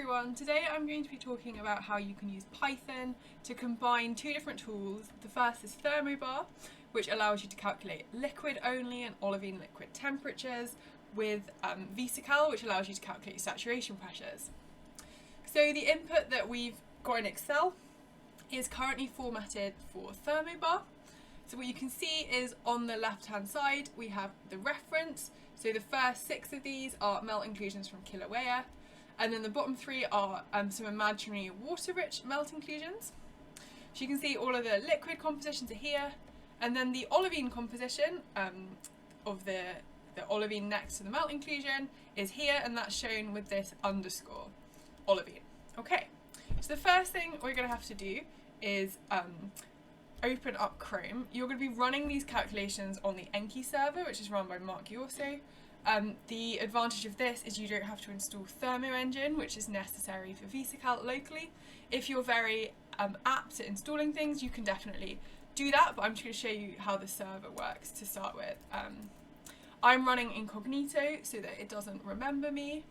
everyone, today I'm going to be talking about how you can use Python to combine two different tools. The first is Thermobar, which allows you to calculate liquid only and olivine liquid temperatures, with VESical, which allows you to calculate saturation pressures. So the input that we've got in Excel is currently formatted for Thermobar. So what you can see is on the left hand side we have the reference. So the first 6 of these are melt inclusions from Kilauea, and then the bottom 3 are some imaginary water-rich melt inclusions. So you can see all of the liquid compositions are here, and then the olivine composition of the olivine next to the melt inclusion is here, and that's shown with this underscore olivine. Okay, so the first thing we're going to have to do is open up Chrome. You're going to be running these calculations on the Enki server, which is run by Mark Yorso. The advantage of this is you don't have to install Thermo Engine, which is necessary for VESical locally. If you're very apt at installing things, you can definitely do that, but I'm just going to show you how the server works to start with. I'm running incognito so that it doesn't remember me,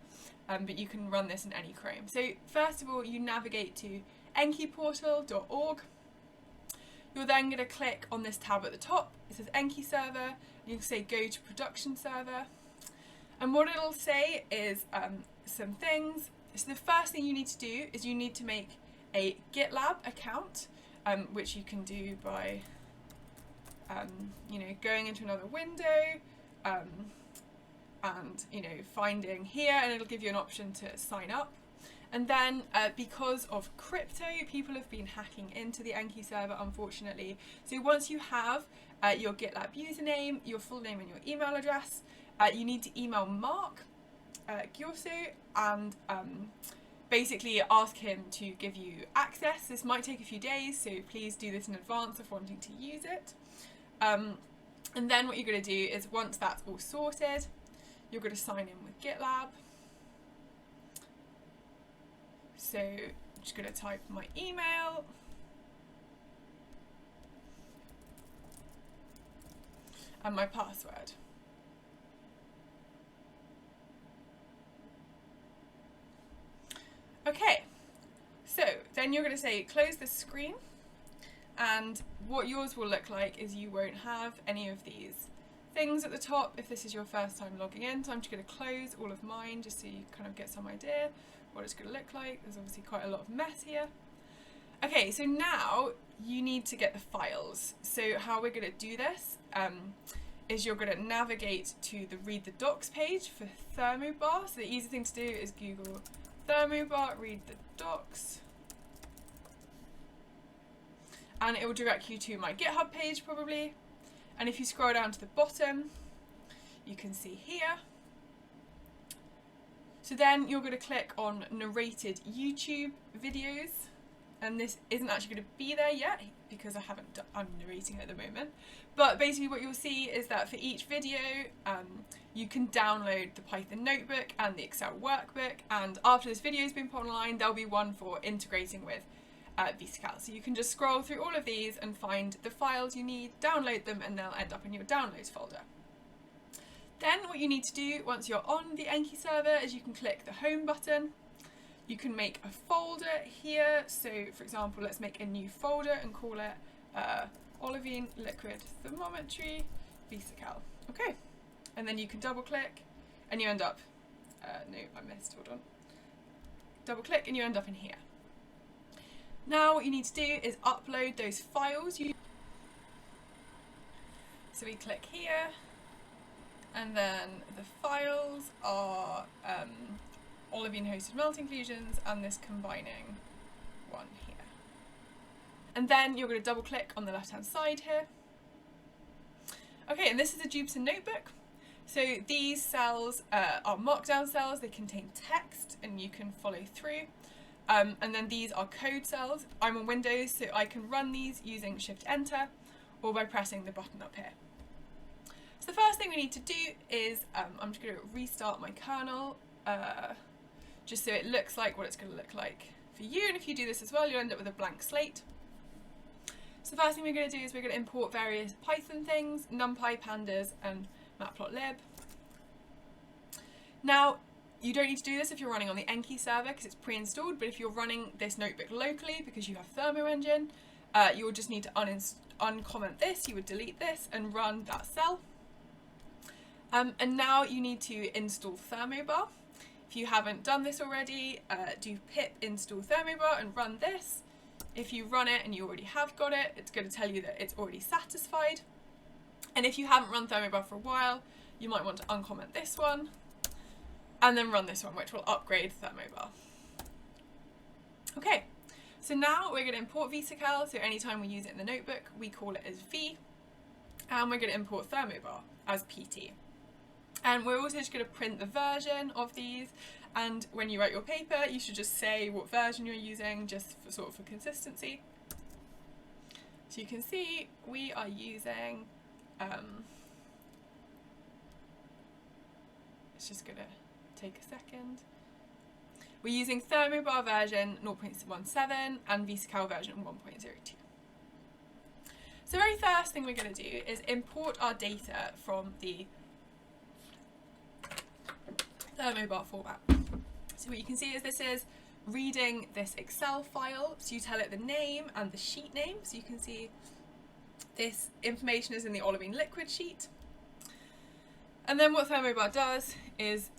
but you can run this in any Chrome. So first of all, you navigate to enkiportal.org. You're then going to click on this tab at the top. It says Enki server. You can say go to production server. And what it'll say is some things. So the first thing you need to do is you need to make a Gitlab account, which you can do by going into another window and finding here, and it'll give you an option to sign up. And then because of crypto, people have been hacking into the Enki server, unfortunately. So once you have your GitLab username, your full name and your email address, you need to email Mark Yorso and basically ask him to give you access. This might take a few days, so please do this in advance of wanting to use it. And then what you're going to do is, once that's all sorted, you're going to sign in with GitLab. So I'm just going to type my email. And my password. Okay, so then you're going to say close the screen, and what yours will look like is you won't have any of these things at the top if this is your first time logging in. So I'm just going to close all of mine just so you kind of get some idea what it's going to look like. There's obviously quite a lot of mess here. Okay, so now you need to get the files. So how we're going to do this is you're going to navigate to the read the docs page for Thermobar. So the easy thing to do is Google Thermobar read the docs, and it will direct you to my GitHub page probably. And if you scroll down to the bottom, you can see here. So then you're going to click on narrated YouTube videos, and this isn't actually going to be there yet because I'm narrating at the moment. But basically what you'll see is that for each video you can download the Python notebook and the Excel workbook, and after this video has been put online there'll be one for integrating with VESical. So you can just scroll through all of these and find the files you need, download them, and they'll end up in your downloads folder. Then what you need to do once you're on the Enki server is you can click the home button. You can make a folder here. So for example, let's make a new folder and call it olivine liquid thermometry VESical. Okay, and then you can double click and you end up, no I missed, hold on. Double click and you end up in here. Now what you need to do is upload those files. So we click here, and then the files are olivine hosted melt inclusions and this combining one here. And then you're going to double click on the left hand side here. Okay, and this is a Jupyter notebook. So these cells are markdown cells, they contain text and you can follow through. And then these are code cells. I'm on Windows, so I can run these using Shift Enter or by pressing the button up here. So the first thing we need to do is, I'm just going to restart my kernel, just so it looks like what it's going to look like for you. And if you do this as well, you'll end up with a blank slate. So the first thing we're going to do is we're going to import various Python things, NumPy, pandas, and matplotlib. Now, You don't need to do this if you're running on the Enki server because it's pre-installed, but if you're running this notebook locally because you have Thermo Engine, you'll just need to uncomment this, you would delete this and run that cell. And now you need to install Thermobar. If you haven't done this already, do pip install Thermobar and run this. If you run it and you already have got it, it's going to tell you that it's already satisfied. And if you haven't run Thermobar for a while, you might want to uncomment this one and then run this one, which will upgrade Thermobar. Okay, so now we're going to import VESical. So anytime we use it in the notebook, we call it as V. And we're going to import Thermobar as PT. And we're also just going to print the version of these, and when you write your paper you should just say what version you're using, just for sort of for consistency. So you can see we are using, it's just going to take a second. We're using Thermobar version 0.17 and VESical version 1.02. So the very first thing we're going to do is import our data from the Thermobar format. So what you can see is this is reading this Excel file, so you tell it the name and the sheet name, so you can see this information is in the olivine liquid sheet. And then what Thermobar does is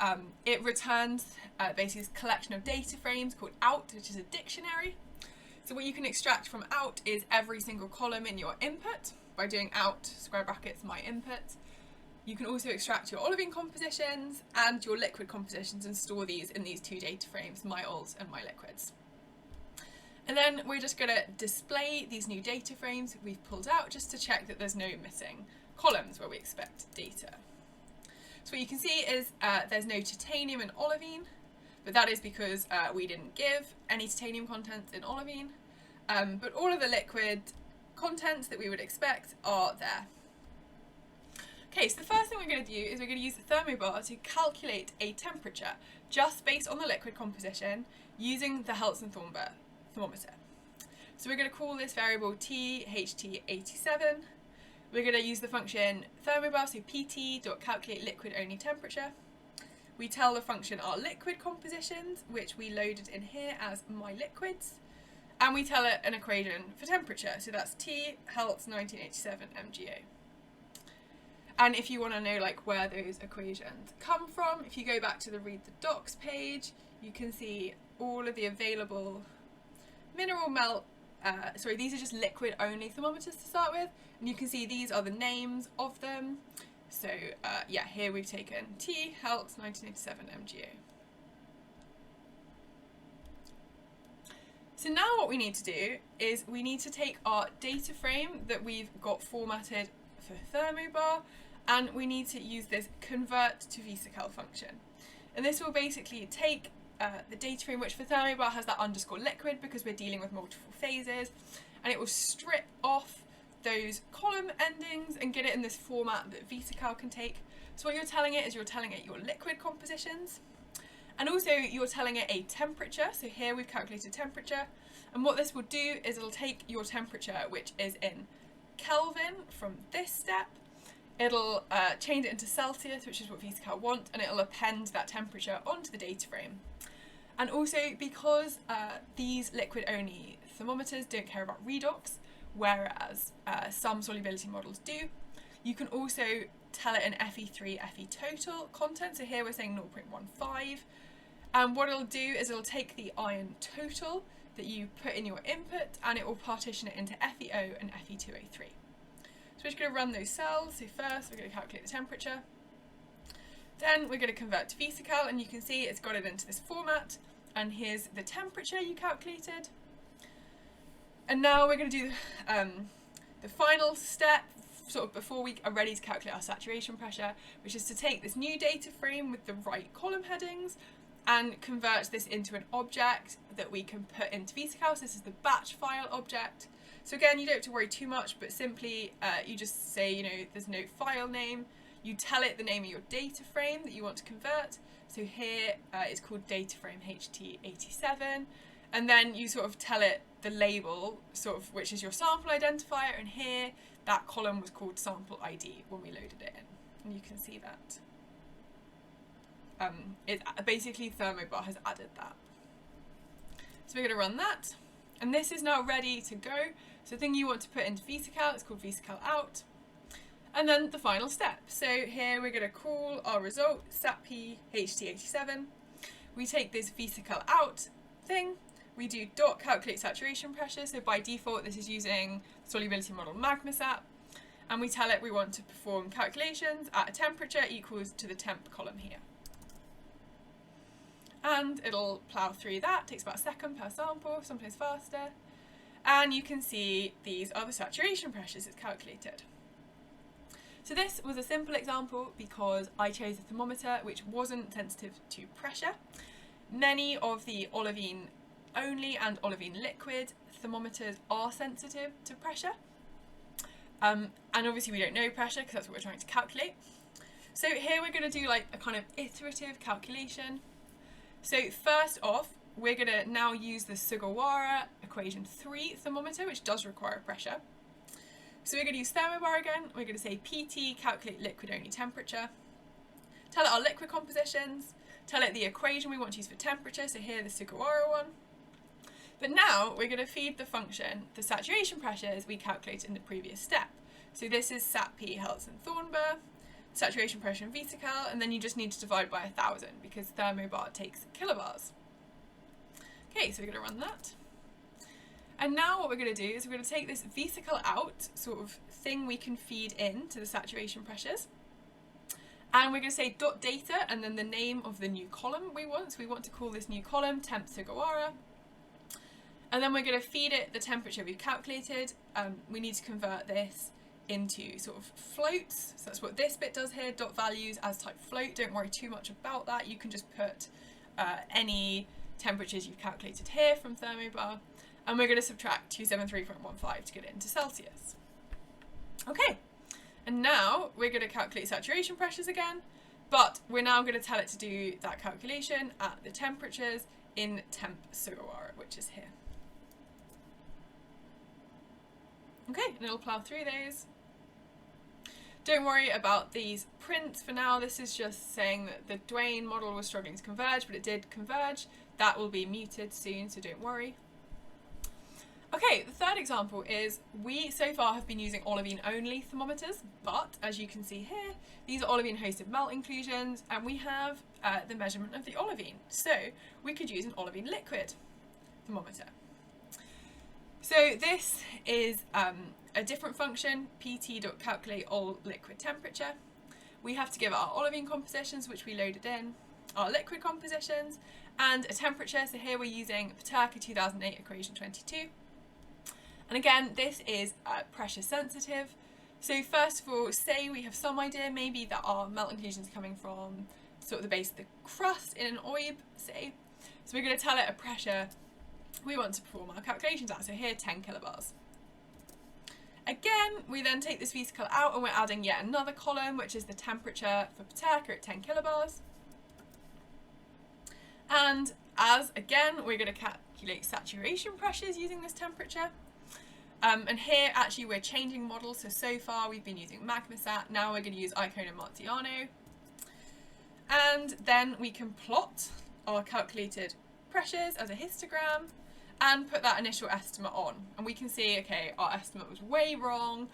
it returns basically this collection of data frames called out, which is a dictionary. So what you can extract from out is every single column in your input by doing out square brackets my input. You can also extract your olivine compositions and your liquid compositions and store these in these two data frames, my ols and my liquids. And then we're just going to display these new data frames we've pulled out just to check that there's no missing columns where we expect data. So what you can see is there's no titanium in olivine, but that is because we didn't give any titanium contents in olivine, but all of the liquid contents that we would expect are there. Okay, so the first thing we're going to do is we're going to use the Thermobar to calculate a temperature just based on the liquid composition using the Heltzen thermometer. So we're going to call this variable THT87. We're going to use the function Thermobar, so pt.calculate liquid only temperature. We tell the function our liquid compositions, which we loaded in here as my liquids, and we tell it an equation for temperature, so that's T Heltz 1987 MgO. And if you want to know like where those equations come from, if you go back to the read the docs page, you can see all of the available mineral melt, these are just liquid only thermometers to start with, and you can see these are the names of them. So yeah, here we've taken T Heltz 1987 MgO. So now what we need to do is we need to take our data frame that we've got formatted for Thermobar, and we need to use this convert to VESical function. And this will basically take the data frame, which for Thermobar has that underscore liquid because we're dealing with multiple phases, and it will strip off those column endings and get it in this format that VESical can take. So what you're telling it is you're telling it your liquid compositions, and also you're telling it a temperature. So here we've calculated temperature, and what this will do is it'll take your temperature, which is in Kelvin from this step, it'll change it into Celsius, which is what VESical want, and it'll append that temperature onto the data frame. And also because these liquid only thermometers don't care about redox, whereas some solubility models do, you can also tell it an Fe3, Fe total content. So here we're saying 0.15, and what it'll do is it'll take the ion total that you put in your input and it will partition it into FeO and Fe2O3. So we're just going to run those cells. So first we're going to calculate the temperature, then we're going to convert to VESical, and you can see it's got it into this format, and here's the temperature you calculated. And now we're going to do the final step, sort of before we are ready to calculate our saturation pressure, which is to take this new data frame with the right column headings and convert this into an object that we can put into VESical. So this is the batch file object. So again, you don't have to worry too much, but simply you just say, you know, there's no file name. You tell it the name of your data frame that you want to convert. So here it's called data frame HT87. And then you sort of tell it the label, sort of, which is your sample identifier. And here that column was called sample ID when we loaded it in. And you can see that. It basically Thermobar has added that. So we're going to run that, and this is now ready to go. So the thing you want to put into Fisa Cal, it's called VESical out. And then the final step. So here we're going to call our result SATP HT87. We take this VESical out thing, we do dot calculate saturation pressure. So by default this is using solubility model MagmaSat, and we tell it we want to perform calculations at a temperature equals to the temp column here. And it'll plough through that, takes about a second per sample, sometimes faster. And you can see these are the saturation pressures it's calculated. So this was a simple example because I chose a thermometer which wasn't sensitive to pressure. Many of the olivine only and olivine liquid thermometers are sensitive to pressure. And obviously we don't know pressure because that's what we're trying to calculate. So here we're going to do like a kind of iterative calculation. So first off, we're going to now use the Sugawara equation 3 thermometer, which does require pressure. So we're going to use Thermobar again. We're going to say PT, calculate liquid only temperature. Tell it our liquid compositions. Tell it the equation we want to use for temperature. So here the Sugawara one. But now we're going to feed the function the saturation pressures we calculated in the previous step. So this is SATP Heltzen-Thornber, saturation pressure in VESical, and then you just need to divide by 1,000 because Thermobar takes kilobars. Okay, so we're going to run that. And now what we're going to do is we're going to take this VESical out sort of thing we can feed in to the saturation pressures. And we're going to say dot data and then the name of the new column we want. So we want to call this new column temp Sugawara. And then we're going to feed it the temperature we've calculated. We need to convert this into sort of floats. So that's what this bit does here, dot values as type float. Don't worry too much about that. You can just put any temperatures you've calculated here from Thermobar. And we're going to subtract 273.15 to get it into Celsius. Okay, and now we're going to calculate saturation pressures again, but we're now going to tell it to do that calculation at the temperatures in temp Sugawara, which is here. Okay, and it'll plough through those. Don't worry about these prints for now. This is just saying that the Dwayne model was struggling to converge, but it did converge. That will be muted soon, so don't worry. Okay, the third example is we so far have been using olivine only thermometers, but as you can see here, these are olivine hosted melt inclusions, and we have the measurement of the olivine. So we could use an olivine liquid thermometer. So this is a different function, pt.calculate all liquid temperature. We have to give our olivine compositions, which we loaded in, our liquid compositions, and a temperature. So here we're using Paterka 2008 equation 22. And again, this is pressure sensitive. So first of all, say we have some idea maybe that our melt inclusion is coming from sort of the base of the crust in an OIB, say. So we're going to tell it a pressure we want to perform our calculations at. So here, 10 kilobars. Again, we then take this VESical out and we're adding yet another column, which is the temperature for Paterka at 10 kilobars. And as again, we're going to calculate saturation pressures using this temperature. And here actually we're changing models, so far we've been using MagmaSat, now we're going to use Icon and Marziano. And then we can plot our calculated pressures as a histogram and put that initial estimate on. And we can see, okay, our estimate was way wrong.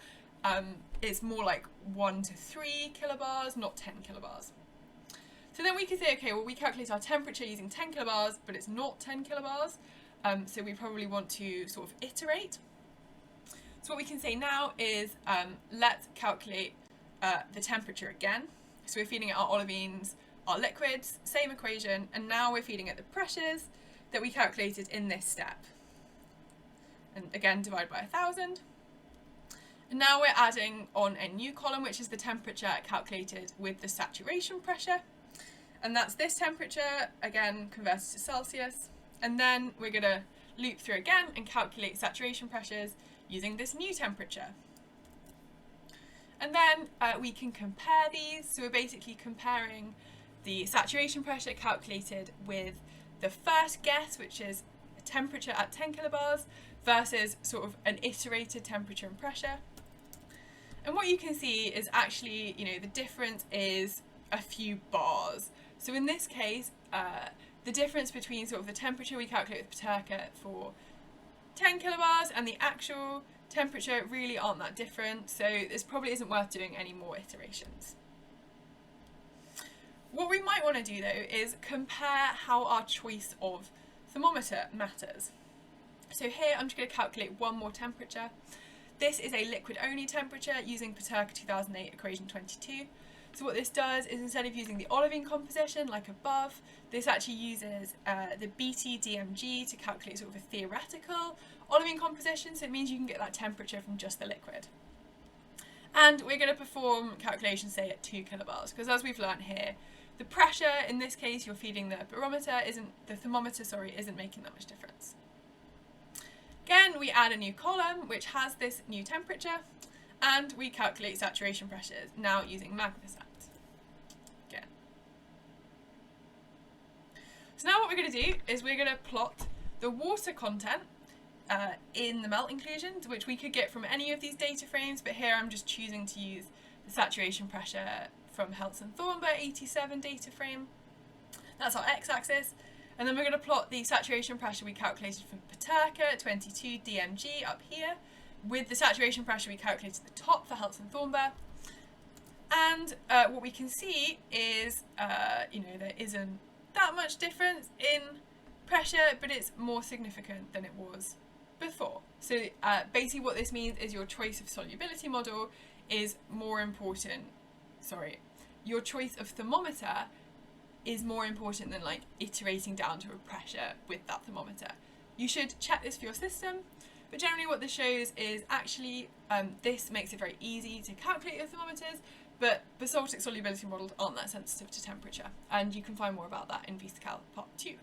It's more like 1 to 3 kilobars, not 10 kilobars. So then we can say, okay, well we calculate our temperature using 10 kilobars, but it's not 10 kilobars. So we probably want to sort of iterate. So what we can say now is let's calculate the temperature again. So we're feeding it our olivines, our liquids, same equation, and now we're feeding it the pressures that we calculated in this step. And again, divide by 1,000. And now we're adding on a new column, which is the temperature calculated with the saturation pressure. And that's this temperature, again, converted to Celsius. And then we're going to loop through again and calculate saturation pressures using this new temperature. And then we can compare these. So we're basically comparing the saturation pressure calculated with the first guess, which is a temperature at 10 kilobars, versus sort of an iterated temperature and pressure. And what you can see is actually, the difference is a few bars. So in this case, the difference between sort of the temperature we calculate with Paterka for 10 kilobars and the actual temperature really aren't that different, so this probably isn't worth doing any more iterations. What we might want to do though is compare how our choice of thermometer matters. So here I'm just going to calculate one more temperature. This is a liquid only temperature using Paterka 2008 equation 22. So what this does is, instead of using the olivine composition like above, this actually uses the BT-DMG to calculate sort of a theoretical olivine composition, so it means you can get that temperature from just the liquid. And we're going to perform calculations, say, at 2 kilobars, because as we've learnt here, the pressure, in this case you're feeding the thermometer, isn't making that much difference. Again, we add a new column which has this new temperature, and we calculate saturation pressures, now using Magnesat. Again. So now what we're going to do is we're going to plot the water content in the melt inclusions, which we could get from any of these data frames, but here I'm just choosing to use the saturation pressure from Heltz-Thornber 87 data frame. That's our x-axis. And then we're going to plot the saturation pressure we calculated from Paterka 22 DMG up here, with the saturation pressure we calculated at the top for Heltz-Thornber. And what we can see is, there isn't that much difference in pressure, but it's more significant than it was before. So basically what this means is your choice of solubility model is more important, your choice of thermometer is more important than like iterating down to a pressure with that thermometer. You should check this for your system, but generally what this shows is actually this makes it very easy to calculate your thermometers, but basaltic solubility models aren't that sensitive to temperature, and you can find more about that in VESical Part 2.